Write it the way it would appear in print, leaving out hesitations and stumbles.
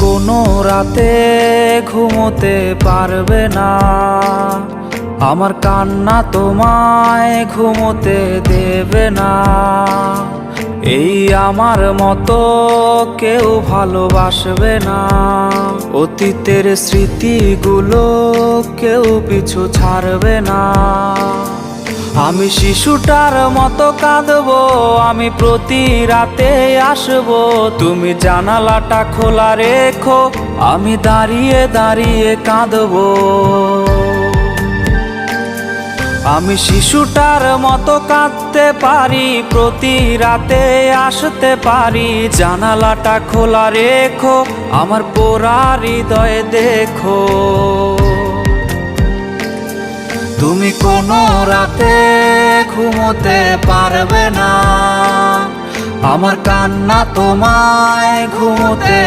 কোনো রাতে ঘুমোতে পারবে না, আমার কান্না তোমায় ঘুমোতে দেবে না। এই আমার মতো কেউ ভালোবাসবে না, অতীতের স্মৃতিগুলো কেউ পিছু ছাড়বে না। আমি শিশুটার মতো কাঁদবো, আমি প্রতি রাতে আসবো, তুমি জানালাটা খোলা রেখো, আমি দাঁড়িয়ে দাঁড়িয়ে কাঁদবো। আমি শিশুটার মতো কাঁদতে পারি, প্রতি রাতে আসতে পারি, জানালাটা খোলা রেখো, আমার পোড়া হৃদয়ে দেখো। তুমি কোনো রাতে ঘুমোতে পারবে না, আমার কান্না তোমায় ঘুমোতে